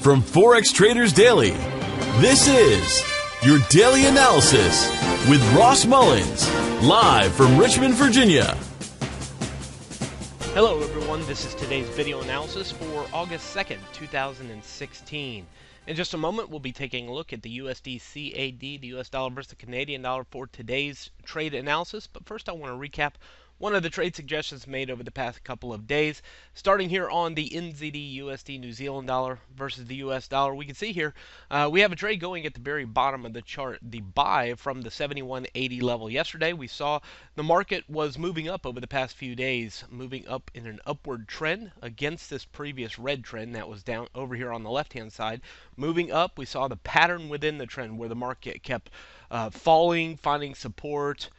From Forex Traders Daily, this is your daily analysis with Ross Mullins, live from Richmond, Virginia. Hello everyone, this is today's video analysis for August 2nd, 2016. In just a moment, we'll be taking a look at the USDCAD, the US dollar versus the Canadian dollar for today's trade analysis. But first I want to recap one of the trade suggestions made over the past couple of days. Starting here on the NZDUSD New Zealand dollar versus the US dollar, we can see here we have a trade going at the very bottom of the chart, the buy from the 71.80 level. Yesterday we saw the market was moving up over the past few days, moving up in an upward trend against this previous red trend that was down over here on the left hand side. Moving up, we saw the pattern within the trend where the market kept falling, finding support,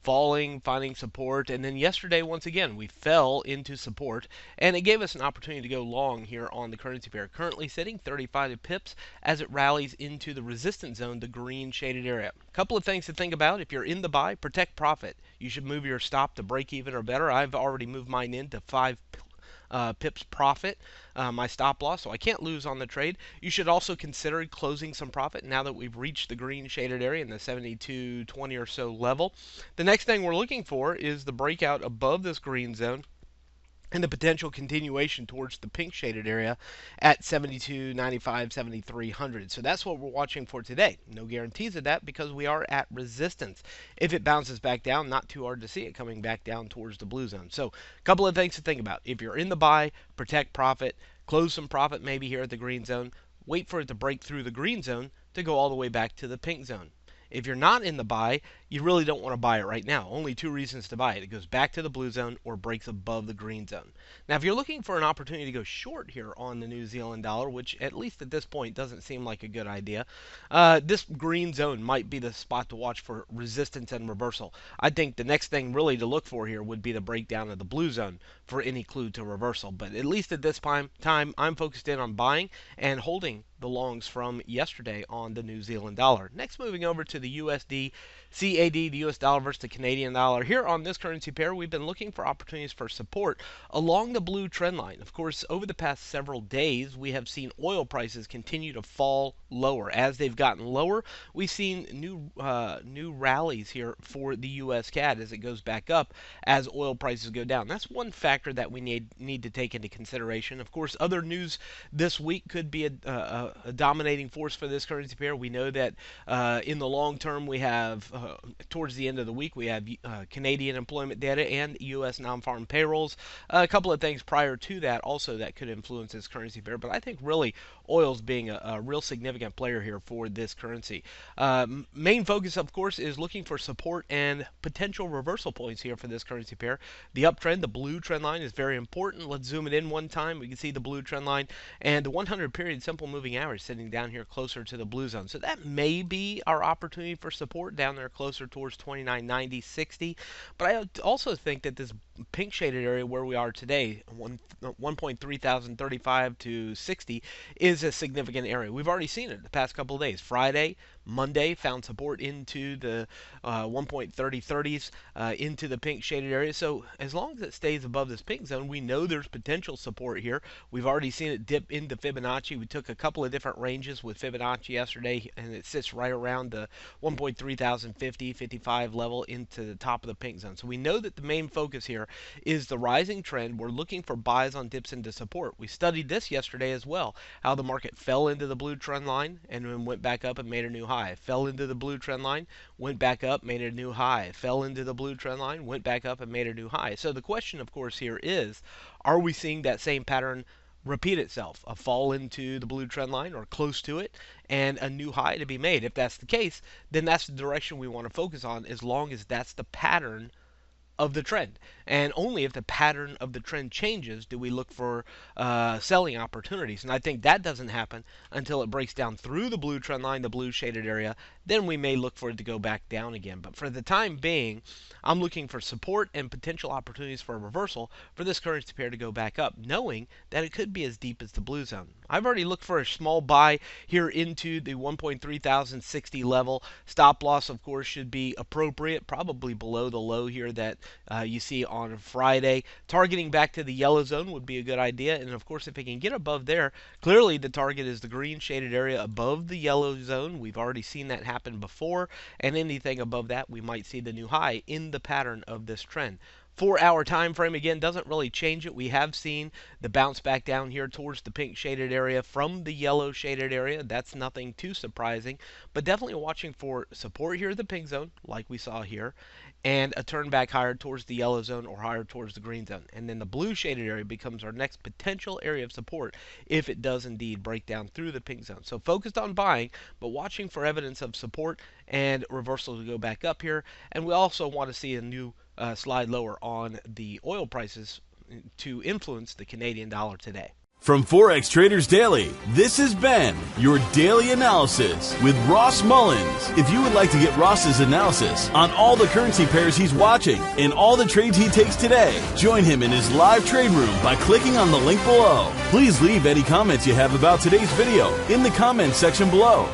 and then yesterday once again we fell into support, and it gave us an opportunity to go long here on the currency pair, currently sitting 35 pips as it rallies into the resistance zone, the green shaded area. A couple of things to think about: if you're in the buy, protect profit. You should move your stop to break even or better. I've already moved mine into 5 pips profit, my stop loss, so I can't lose on the trade. You should also consider closing some profit now that we've reached the green shaded area in the 72.20 or so level. The next thing we're looking for is the breakout above this green zone and the potential continuation towards the pink shaded area at 72.95, 7300. So that's what we're watching for today. No guarantees of that because we are at resistance. If it bounces back down, not too hard to see it coming back down towards the blue zone. So a couple of things to think about. If you're in the buy, protect profit, close some profit maybe here at the green zone, wait for it to break through the green zone to go all the way back to the pink zone. If you're not in the buy, you really don't want to buy it right now. Only two reasons to buy it. It goes back to the blue zone or breaks above the green zone. Now, if you're looking for an opportunity to go short here on the New Zealand dollar, which at least at this point doesn't seem like a good idea, this green zone might be the spot to watch for resistance and reversal. I think the next thing really to look for here would be the breakdown of the blue zone for any clue to reversal. But at least at this time, I'm focused in on buying and holding the longs from yesterday on the New Zealand dollar. Next, moving over to the USDCAD, the US dollar versus the Canadian dollar. Here on this currency pair, we've been looking for opportunities for support along the blue trend line. Of course, over the past several days, we have seen oil prices continue to fall lower. As they've gotten lower, we've seen new rallies here for the USCAD as it goes back up as oil prices go down. That's one factor that we need to take into consideration. Of course, other news this week could be a dominating force for this currency pair. We know that in the long term, we have towards the end of the week, we have Canadian employment data and U.S. non-farm payrolls. A couple of things prior to that also that could influence this currency pair, but I think really oil's being a real significant player here for this currency. Main focus, of course, is looking for support and potential reversal points here for this currency pair. The uptrend, the blue trend line, is very important. Let's zoom it in one time. We can see the blue trend line and the 100 period simple moving average sitting down here closer to the blue zone. So that may be our opportunity for support down there closer towards 29.90, 60. But I also think that this pink shaded area where we are today, 1.3035 to 60, is a significant area. We've already seen it the past couple of days. Friday, Monday found support into the 1.3030s, into the pink shaded area. So as long as it stays above this pink zone, we know there's potential support here. We've already seen it dip into Fibonacci. We took a couple of different ranges with Fibonacci yesterday, and it sits right around the 1.3050, 55 level into the top of the pink zone. So we know that the main focus here is the rising trend. We're looking for buys on dips into support. We studied this yesterday as well, how the market fell into the blue trend line and then went back up and made a new high. Fell into the blue trend line, went back up, made a new high. Fell into the blue trend line, went back up and made a new high. So the question, of course, here is, are we seeing that same pattern repeat itself? A fall into the blue trend line or close to it and a new high to be made? If that's the case, then that's the direction we want to focus on, as long as that's the pattern of the trend. And only if the pattern of the trend changes do we look for selling opportunities. And I think that doesn't happen until it breaks down through the blue trend line, the blue shaded area, then we may look for it to go back down again. But for the time being, I'm looking for support and potential opportunities for a reversal for this currency pair to go back up, knowing that it could be as deep as the blue zone. I've already looked for a small buy here into the 1.3060 level. Stop loss, of course, should be appropriate, probably below the low here that you see on Friday. Targeting back to the yellow zone would be a good idea, and of course, if it can get above there, clearly the target is the green shaded area above the yellow zone. We've already seen that happen before, and anything above that, we might see the new high in the pattern of this trend. 4-hour time frame, again, doesn't really change it. We have seen the bounce back down here towards the pink shaded area from the yellow shaded area. That's nothing too surprising, but definitely watching for support here at the pink zone, like we saw here, and a turn back higher towards the yellow zone or higher towards the green zone. And then the blue shaded area becomes our next potential area of support if it does indeed break down through the pink zone. So focused on buying, but watching for evidence of support and reversal to go back up here. And we also want to see a new slide lower on the oil prices to influence the Canadian dollar today. From Forex Traders Daily, this has been your daily analysis with Ross Mullins. If you would like to get Ross's analysis on all the currency pairs he's watching and all the trades he takes today, join him in his live trade room by clicking on the link below. Please leave any comments you have about today's video in the comments section below.